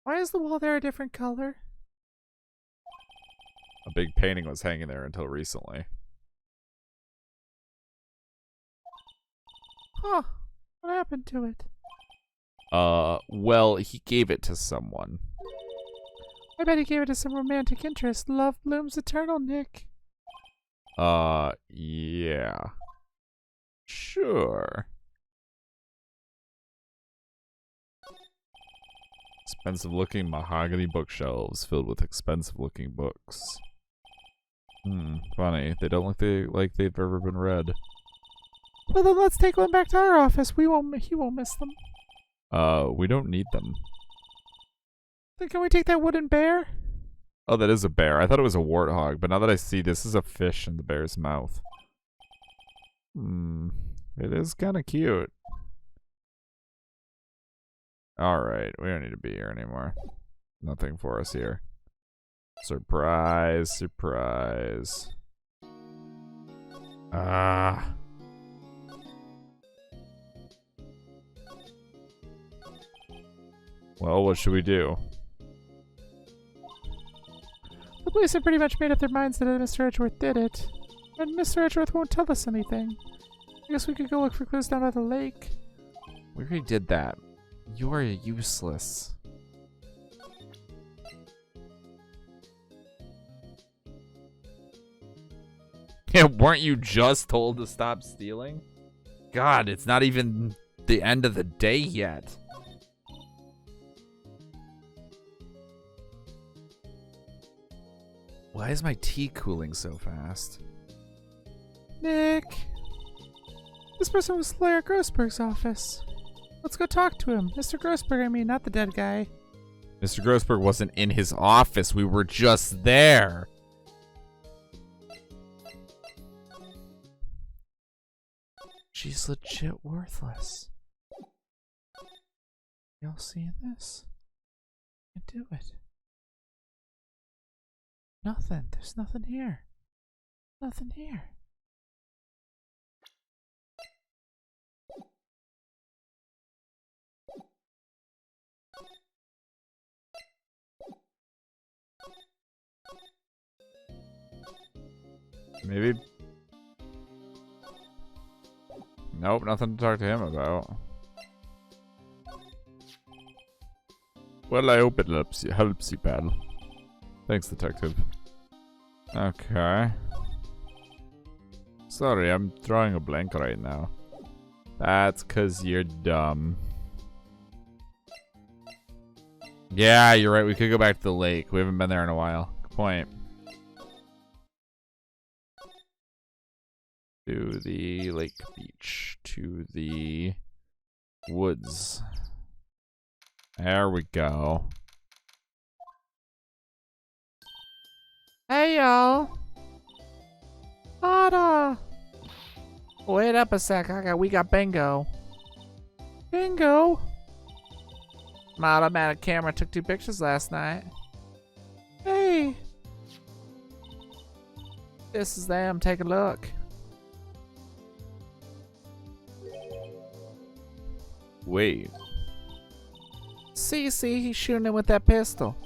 Why is the wall there a different color? A big painting was hanging there until recently. Huh. What happened to it? Well, he gave it to someone. I bet he gave it to some romantic interest. Love blooms eternal, Nick. Yeah. Sure. Expensive looking mahogany bookshelves filled with expensive looking books. Funny. They don't look like they've ever been read. Well, then let's take one back to our office. He won't miss them. We don't need them. Then can we take that wooden bear? Oh, that is a bear. I thought it was a warthog, but now that I see this is a fish in the bear's mouth. It is kind of cute. Alright, we don't need to be here anymore. Nothing for us here. Surprise, surprise. Ah. Well, what should we do? The police have pretty much made up their minds that Mr. Edgeworth did it. And Mr. Edgeworth won't tell us anything. I guess we could go look for clues down by the lake. We already did that. You're useless. Yeah, weren't you just told to stop stealing? God, it's not even the end of the day yet. Why is my tea cooling so fast? Nick! This person was Lawyer Grossberg's office. Let's go talk to him. Mr. Grossberg, I mean, not the dead guy. Mr. Grossberg wasn't in his office. We were just there. She's legit worthless. Y'all seeing this? I can do it. Nothing. There's nothing here. Nothing here. Maybe. Nope, nothing to talk to him about. Well, I hope it helps you, pal. Thanks, detective. Okay. Sorry, I'm drawing a blank right now. That's 'cause you're dumb. Yeah, you're right. We could go back to the lake. We haven't been there in a while. Good point. To the lake beach. To the woods. There we go. Hey, y'all. Ada. Wait up a sec. We got bingo. Bingo? My automatic camera took 2 pictures last night. Hey. This is them. Take a look. Wait. See, he's shooting him with that pistol.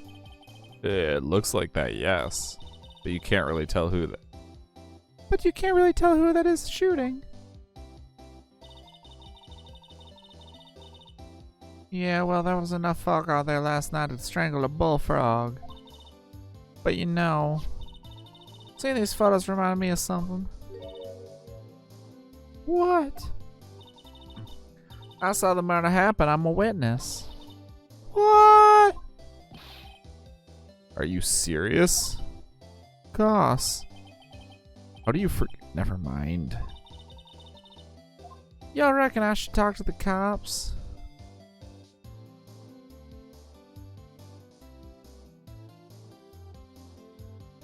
It looks like that, yes. But you can't really tell who that. But you can't really tell who that is shooting. Yeah, well, there was enough fog out there last night to strangle a bullfrog. But you know, seeing these photos reminded me of something. What? I saw the murder happen. I'm a witness. What? Are you serious? Goss. How do you Never mind. Y'all reckon I should talk to the cops?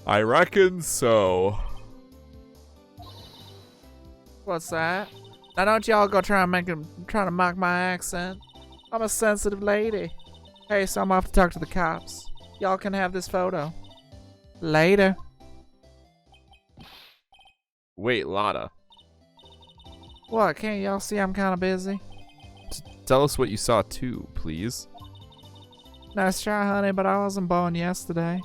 I reckon so. What's that? Now don't y'all go try to mock my accent. I'm a sensitive lady. Hey, so I'm off to talk to the cops. Y'all can have this photo. Later. Wait, Lotta. What, can't y'all see I'm kinda busy? Tell us what you saw too, please. Nice try, honey, but I wasn't born yesterday.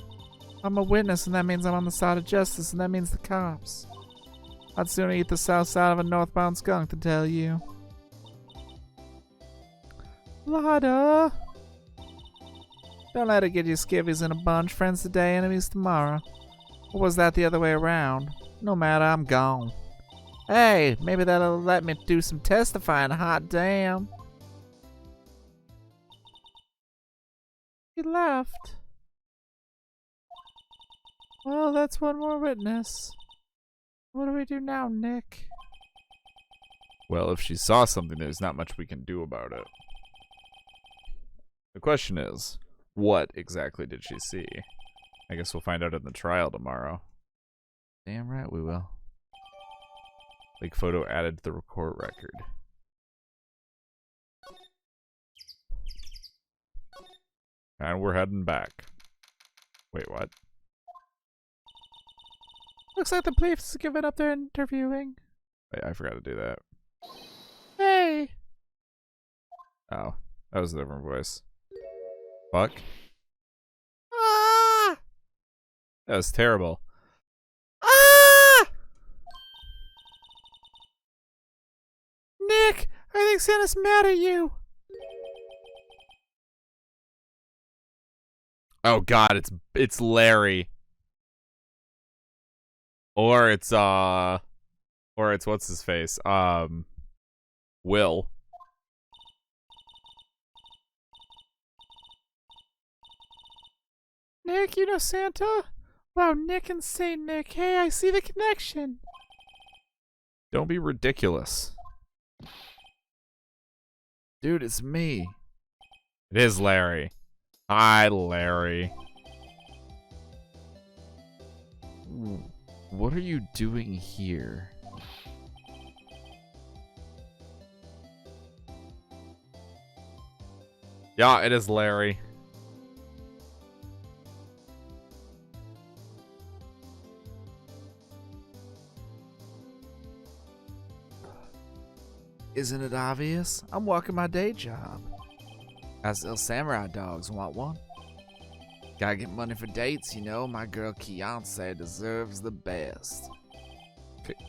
I'm a witness, and that means I'm on the side of justice, and that means the cops. I'd sooner eat the south side of a northbound skunk to tell you. Lada! Don't let it get you skivvies in a bunch. Friends today, enemies tomorrow. Or was that the other way around? No matter, I'm gone. Hey, maybe that'll let me do some testifying, hot damn. He left. Well, that's one more witness. What do we do now, Nick? Well, if she saw something, there's not much we can do about it. The question is, what exactly did she see? I guess we'll find out in the trial tomorrow. Damn right we will. Like photo added to the court record. And we're heading back. Wait, what? Looks like the police have given up their interviewing. Wait, I forgot to do that. Hey! Oh, that was a different voice. Fuck. Ah! That was terrible. Ah! Nick, I think Santa's mad at you. Oh god, it's Larry. Or it's what's his face? Will. Nick, you know Santa? Wow, Nick and Saint Nick. Hey, I see the connection. Don't be ridiculous. Dude, it's me. It is Larry. Hi, Larry. What are you doing here? Yeah, it is Larry. Isn't it obvious? I'm walking my day job. I sell samurai dogs. Want one? Gotta get money for dates, you know. My girl Kiance deserves the best.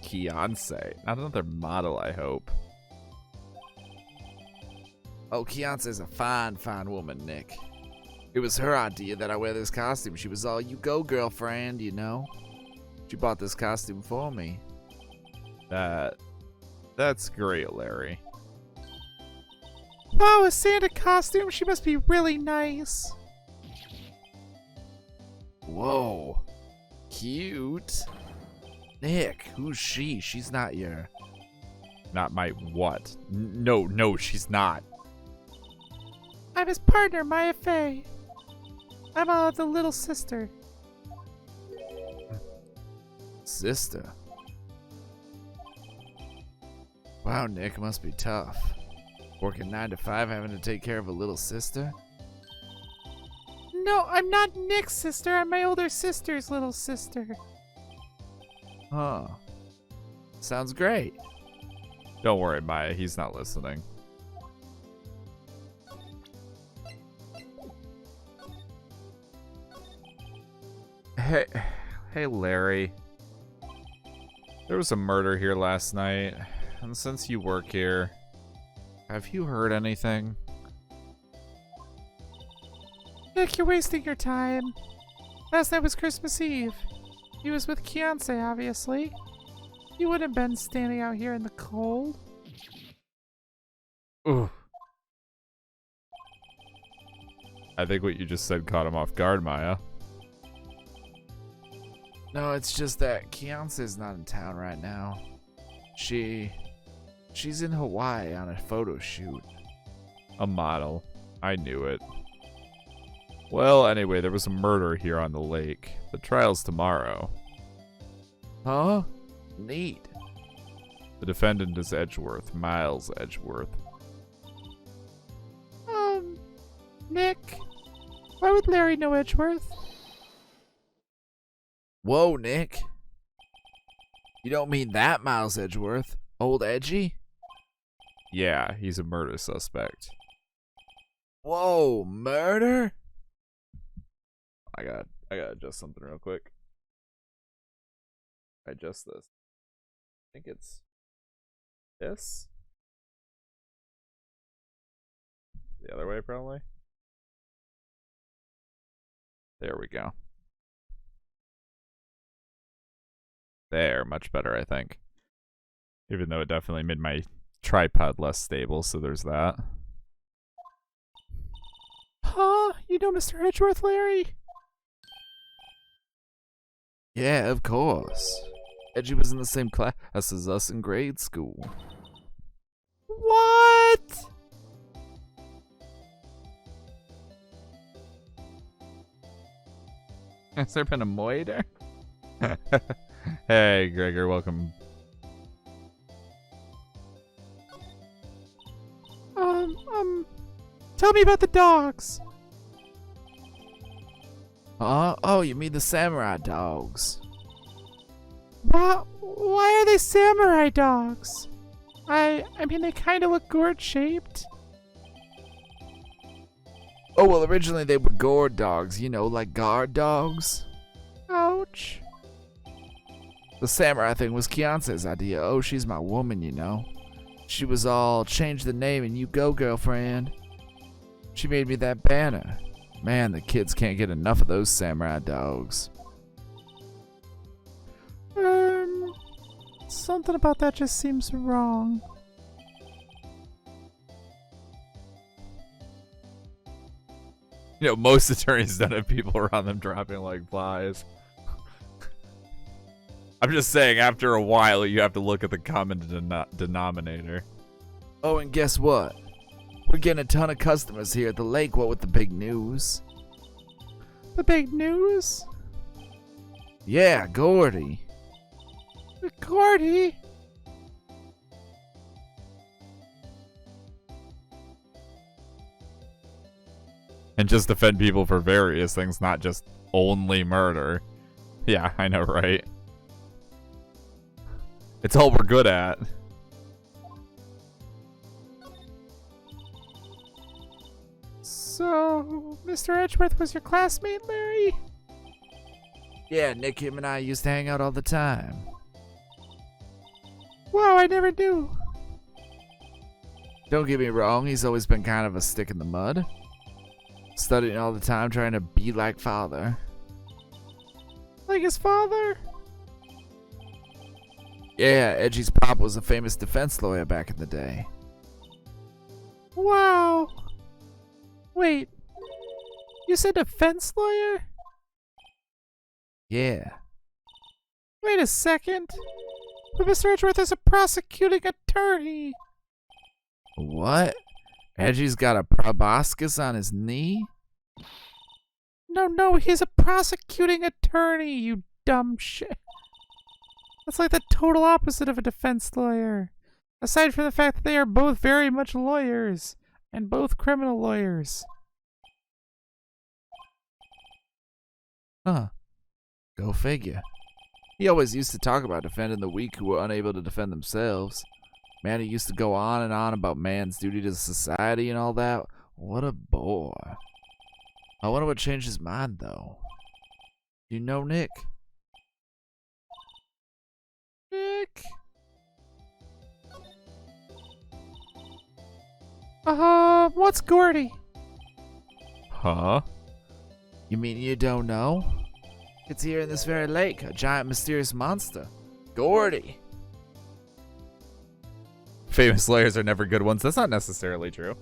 Kiance. Not another model, I hope. Oh, Kiance's a fine, fine woman, Nick. It was her idea that I wear this costume. She was all, you go, girlfriend, you know. She bought this costume for me. That's great, Larry. Wow, a Santa costume? She must be really nice. Whoa. Cute. Nick, who's she? She's not your... Not my what? No, she's not. I'm his partner, Maya Faye. I'm the little sister. Sister? Wow, Nick, must be tough. Working 9 to 5, having to take care of a little sister? No, I'm not Nick's sister. I'm my older sister's little sister. Huh. Sounds great. Don't worry, Maya. He's not listening. Hey, Larry. There was a murder here last night, and since you work here, have you heard anything? Nick, you're wasting your time. Last night was Christmas Eve. He was with Kiance, obviously. He wouldn't have been standing out here in the cold. Ooh. I think what you just said caught him off guard, Maya. No, it's just that Kiance's not in town right now. She's in Hawaii on a photo shoot. A model. I knew it. Well, anyway, there was a murder here on the lake. The trial's tomorrow. Huh? Neat. The defendant is Edgeworth, Miles Edgeworth. Nick, why would Larry know Edgeworth? Whoa, Nick. You don't mean that Miles Edgeworth? Old Edgy? Yeah, he's a murder suspect. Whoa, murder? I gotta adjust something real quick. Adjust this. I think it's this. The other way, probably. There we go. There, much better, I think. Even though it definitely made my tripod less stable, so there's that. Huh? You know Mr. Edgeworth, Larry? Yeah, of course. Edgy was in the same class as us in grade school. What? Has there been a moiter? Hey, Gregor, welcome. Tell me about the dogs. Oh, you mean the samurai dogs? Why are they samurai dogs? I mean, they kind of look gourd-shaped. Oh, well, originally they were gourd dogs, you know, like guard dogs. Ouch. The samurai thing was Kiance's idea. Oh, she's my woman, you know. She was all, change the name and you go, girlfriend. She made me that banner. Man, the kids can't get enough of those samurai dogs. Something about that just seems wrong. You know, most attorneys don't have people around them dropping like flies. I'm just saying, after a while, you have to look at the common denominator. Oh, and guess what? We're getting a ton of customers here at the lake, what with the big news. The big news? Yeah, Gordy. Gordy? And just defend people for various things, not just only murder. Yeah, I know, right? It's all we're good at. So, Mr. Edgeworth was your classmate, Larry? Yeah, Nick, him, and I used to hang out all the time. Wow, I never knew. Don't get me wrong, he's always been kind of a stick in the mud. Studying all the time, trying to be like father. Like his father? Yeah, Edgy's pop was a famous defense lawyer back in the day. Wow. Wait, you said defense lawyer? Yeah. Wait a second. But Mr. Edgeworth is a prosecuting attorney. What? Edgy's got a proboscis on his knee? No, he's a prosecuting attorney, you dumb shit. That's like the total opposite of a defense lawyer. Aside from the fact that they are both very much lawyers, and both criminal lawyers. Huh. Go figure. He always used to talk about defending the weak who were unable to defend themselves. Man, he used to go on and on about man's duty to society and all that. What a bore. I wonder what changed his mind, though. You know Nick? Nick? What's Gordy? Huh? You mean you don't know? It's here in this very lake, a giant mysterious monster. Gordy. Famous lawyers are never good ones. That's not necessarily true.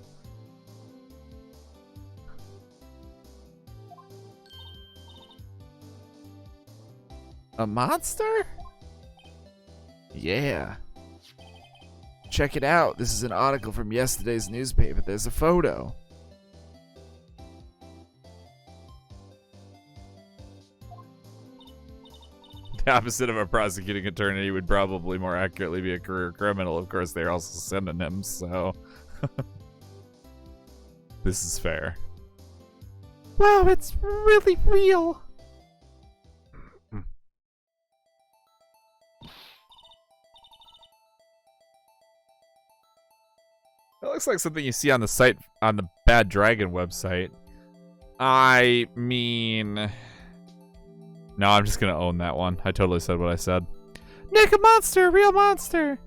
A monster? Yeah. Check it out. This is an article from yesterday's newspaper. There's a photo. The opposite of a prosecuting attorney would probably more accurately be a career criminal. Of course, they're also synonyms, so... This is fair. Wow, it's really real. That looks like something you see on the site, on the Bad Dragon website. I mean... No, I'm just gonna own that one. I totally said what I said. Nick, a monster, a real monster.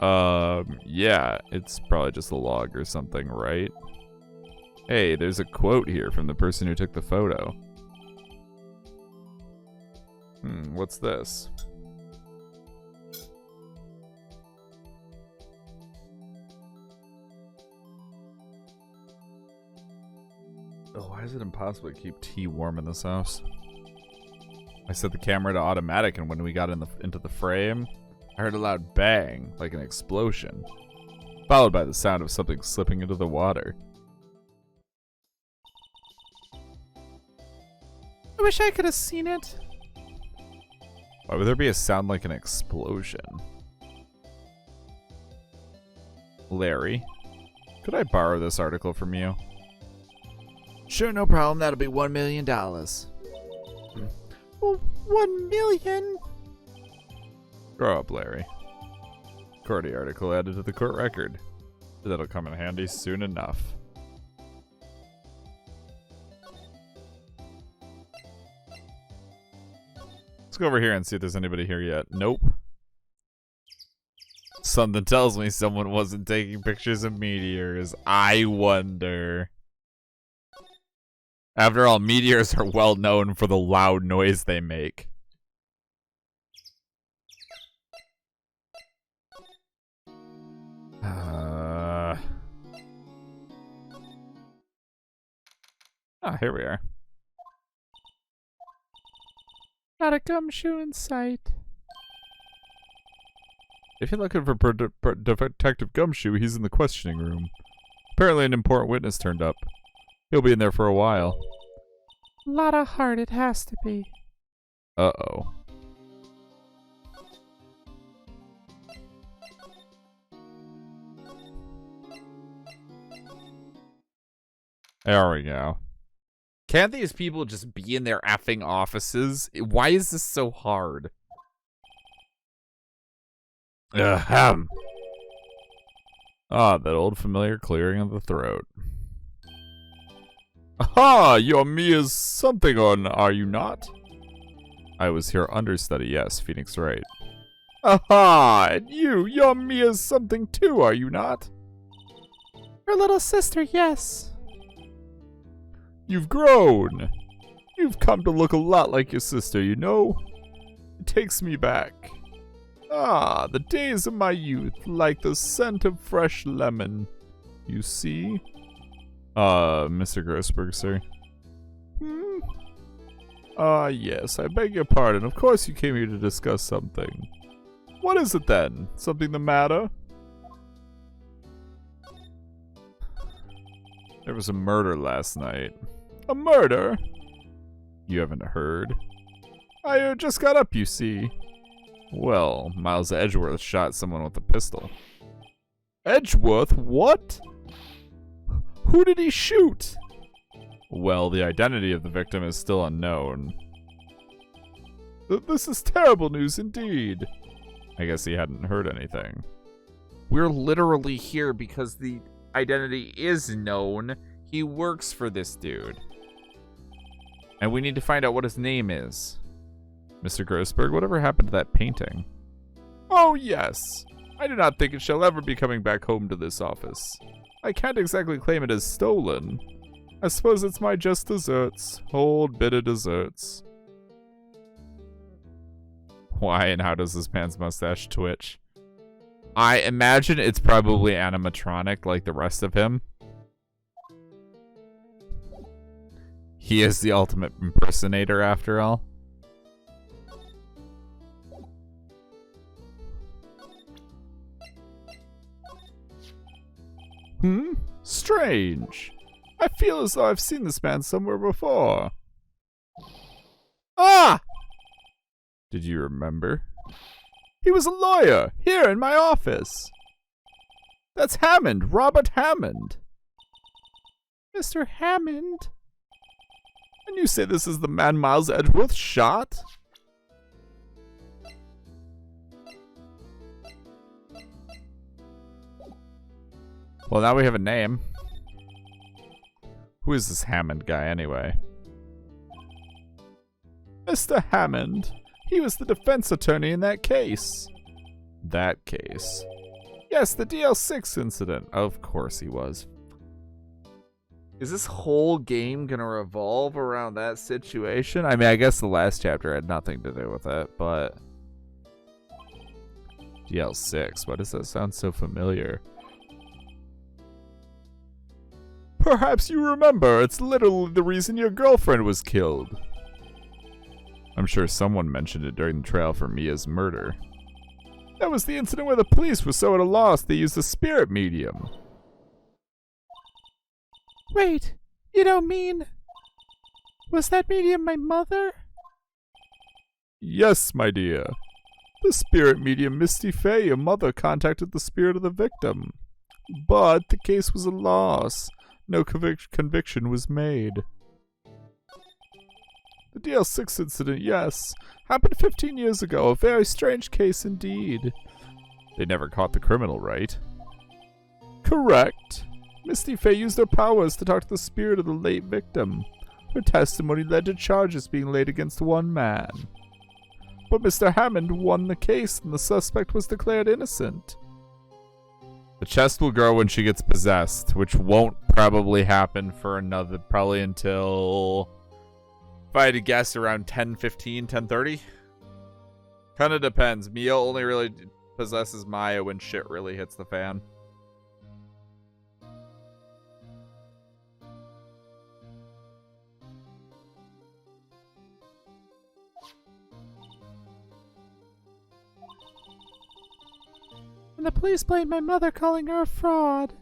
Yeah, it's probably just a log or something, right? Hey, there's a quote here from the person who took the photo. What's this? Oh, why is it impossible to keep tea warm in this house? I set the camera to automatic, and when we got into the frame, I heard a loud bang, like an explosion, followed by the sound of something slipping into the water. I wish I could have seen it. Why would there be a sound like an explosion? Larry, could I borrow this article from you? Sure, no problem. That'll be $1 million. Oh, 1 million? Grow up, Larry. Courtney article added to the court record. That'll come in handy soon enough. Let's go over here and see if there's anybody here yet. Nope. Something tells me someone wasn't taking pictures of meteors. I wonder. After all, meteors are well known for the loud noise they make. Here we are. Not a gumshoe in sight. If you're looking for Detective Gumshoe, he's in the questioning room. Apparently an important witness turned up. He'll be in there for a while. Lot of heart it has to be. Uh-oh. There we go. Can't these people just be in their effing offices? Why is this so hard? Ahem. Ah, that old familiar clearing of the throat. Aha! You're Mia's something on, are you not? I was here understudy, yes, Phoenix Wright. Aha! And you're Mia's something too, are you not? Her little sister, yes. You've grown. You've come to look a lot like your sister, you know? It takes me back. Ah, the days of my youth, like the scent of fresh lemon. You see? Mr. Grossberg, sir. Yes, I beg your pardon. Of course you came here to discuss something. What is it then? Something the matter? There was a murder last night. A murder? You haven't heard? I just got up, you see. Well, Miles Edgeworth shot someone with a pistol. Edgeworth? What? Who did he shoot? Well, the identity of the victim is still unknown. This is terrible news indeed. I guess he hadn't heard anything. We're literally here because the identity is known. He works for this dude. And we need to find out what his name is. Mr. Grossberg, whatever happened to that painting? Oh, yes. I do not think it shall ever be coming back home to this office. I can't exactly claim it as stolen. I suppose it's my just desserts. Old bit of desserts. Why and how does this man's mustache twitch? I imagine it's probably animatronic like the rest of him. He is the ultimate impersonator after all. Strange. I feel as though I've seen this man somewhere before. Ah! Did you remember? He was a lawyer, here in my office. That's Hammond, Robert Hammond. Mr. Hammond? And you say this is the man Miles Edgeworth shot? Well, now we have a name. Who is this Hammond guy, anyway? Mr. Hammond. He was the defense attorney in that case. That case? Yes, the DL6 incident. Of course he was. Is this whole game gonna revolve around that situation? I mean, I guess the last chapter had nothing to do with it, but... DL6, why does that sound so familiar? Perhaps you remember, it's literally the reason your girlfriend was killed. I'm sure someone mentioned it during the trial for Mia's murder. That was the incident where the police were so at a loss they used a spirit medium. Wait, you don't mean... Was that medium my mother? Yes, my dear. The spirit medium Misty Fey, your mother, contacted the spirit of the victim. But the case was a loss. No conviction was made. The DL6 incident, yes, happened 15 years ago. A very strange case indeed. They never caught the criminal, right? Correct. Misty Fey used her powers to talk to the spirit of the late victim. Her testimony led to charges being laid against one man. But Mr. Hammond won the case and the suspect was declared innocent. The chest will grow when she gets possessed, which won't probably happen for another, probably until, if I had to guess, around 10:15, 10:30. Kind of depends. Mia only really possesses Maya when shit really hits the fan. And the police blamed my mother, calling her a fraud.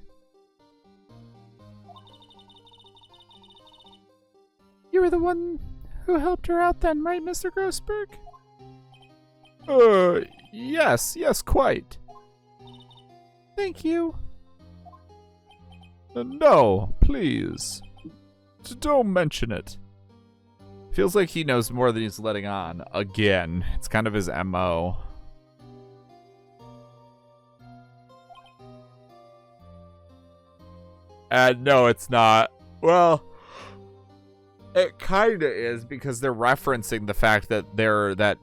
You were the one who helped her out then, right, Mr. Grossberg? Yes, quite. Thank you. No, please. Don't mention it. Feels like he knows more than he's letting on. Again, it's kind of his MO. And no, it's not. Well, it kind of is because they're referencing the fact that that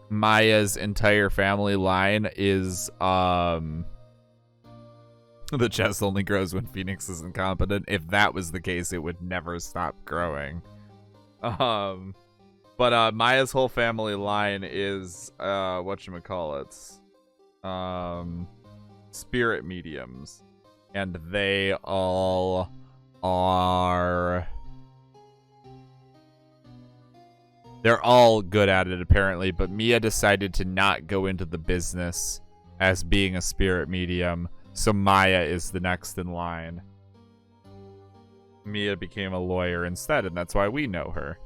Maya's entire family line is the chest only grows when Phoenix is incompetent. If that was the case, it would never stop growing. But Maya's whole family line is whatchamacallits, spirit mediums. And they all are... They're all good at it, apparently, but Mia decided to not go into the business as being a spirit medium, so Maya is the next in line. Mia became a lawyer instead, and that's why we know her.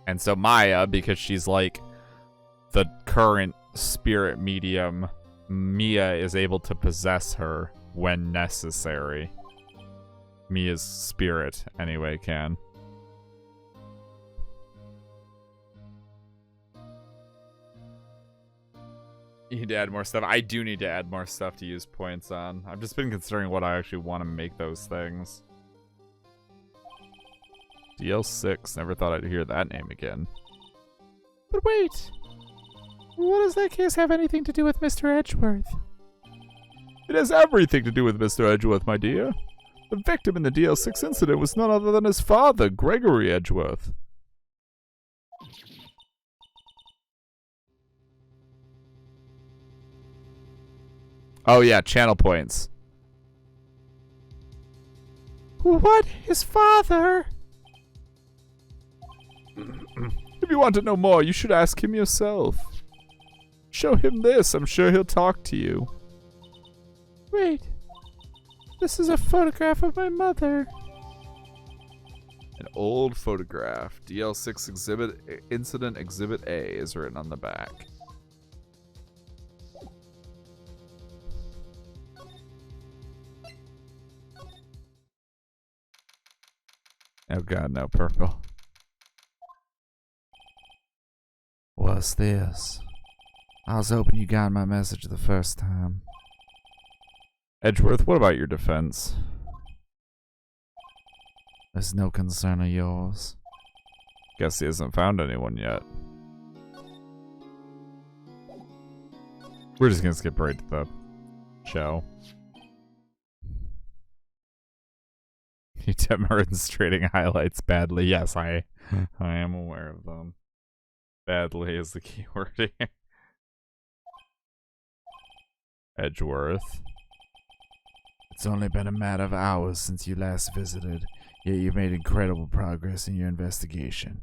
And so Maya, because she's like the current spirit medium, Mia is able to possess her when necessary. Mia's spirit, anyway, can. You need to add more stuff. I do need to add more stuff to use points on. I've just been considering what I actually want to make those things. DL6, never thought I'd hear that name again. But wait! What does that case have anything to do with Mr. Edgeworth? It has everything to do with Mr. Edgeworth, my dear. The victim in the DL6 incident was none other than his father, Gregory Edgeworth. Oh yeah, channel points. What? His father? If you want to know more, you should ask him yourself. Show him this, I'm sure he'll talk to you. Wait. This is a photograph of my mother. An old photograph. DL6 exhibit incident exhibit A is written on the back. Oh god, no, purple. What's this? I was hoping you got my message the first time. Edgeworth, what about your defense? It's no concern of yours. Guess he hasn't found anyone yet. We're just gonna skip right to the show. You demonstrating highlights badly. Yes, I am aware of them. Badly is the key word here. Edgeworth. It's only been a matter of hours since you last visited, yet you've made incredible progress in your investigation.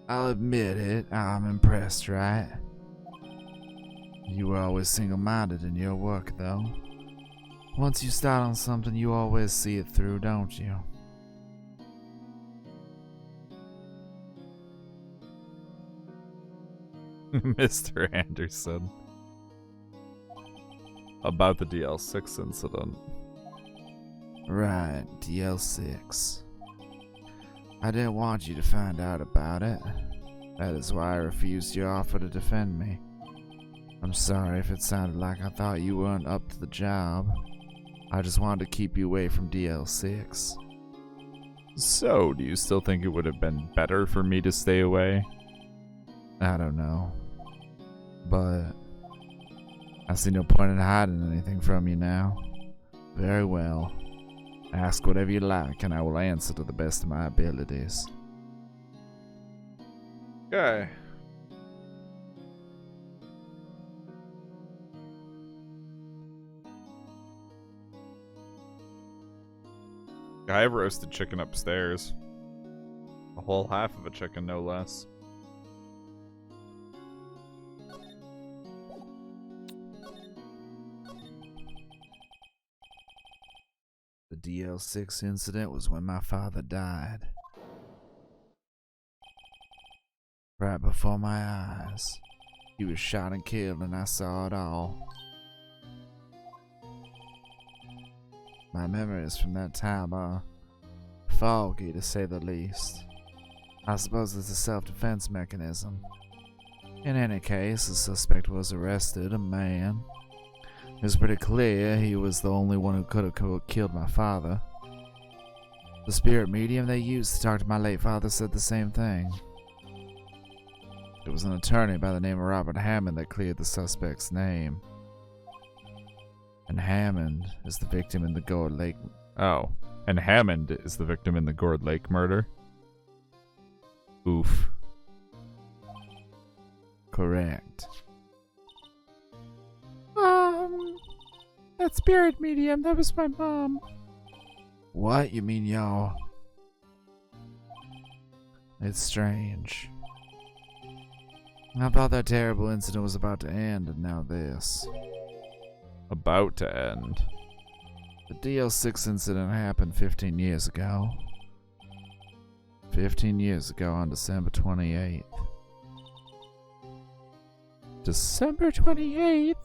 I'll admit it, I'm impressed, right? You were always single-minded in your work, though. Once you start on something, you always see it through, don't you? Mr. Anderson. About the DL6 incident. Right, DL6. I didn't want you to find out about it. That is why I refused your offer to defend me. I'm sorry if it sounded like I thought you weren't up to the job. I just wanted to keep you away from DL6. So, do you still think it would have been better for me to stay away? I don't know. But I see no point in hiding anything from you now. Very well. Ask whatever you like, and I will answer to the best of my abilities. Okay. I have roasted chicken upstairs. A whole half of a chicken, no less. The DL6 incident was when my father died. Right before my eyes. He was shot and killed, and I saw it all. My memories from that time are foggy, to say the least. I suppose it's a self-defense mechanism. In any case, the suspect was arrested, a man. It was pretty clear he was the only one who could have killed my father. The spirit medium they used to talk to my late father said the same thing. It was an attorney by the name of Robert Hammond that cleared the suspect's name. And Hammond is the victim in the Gourd Lake. Oh, and Hammond is the victim in the Gourd Lake murder? Oof. Correct. That spirit medium, that was my mom. What? You mean y'all? It's strange. I thought that terrible incident was about to end, and now this. About to end. The DL6 incident happened 15 years ago. 15 years ago on December 28th. December 28th?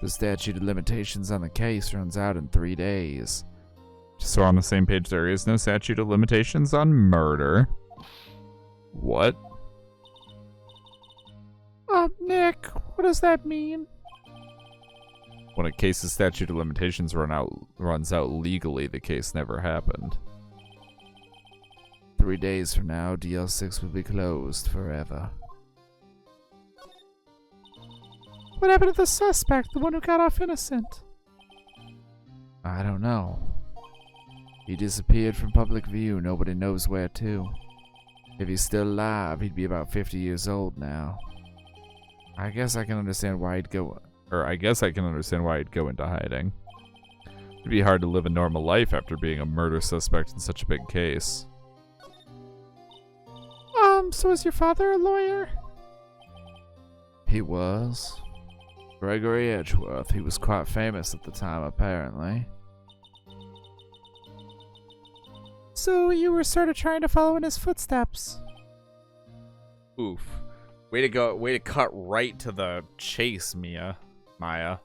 The statute of limitations on the case runs out in 3 days. So on the same page, there is no statute of limitations on murder. What? Nick, what does that mean? When a case's statute of limitations runs out legally, the case never happened. 3 days from now, DL6 will be closed forever. What happened to the suspect, the one who got off innocent? I don't know. He disappeared from public view, nobody knows where to. If he's still alive, he'd be about 50 years old now. I guess I can understand why he'd go into hiding. It'd be hard to live a normal life after being a murder suspect in such a big case. So is your father a lawyer? He was. Gregory Edgeworth. He was quite famous at the time, apparently. So you were sort of trying to follow in his footsteps. Oof. Way to go. Way to cut right to the chase, Maya.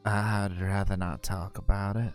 I'd rather not talk about it.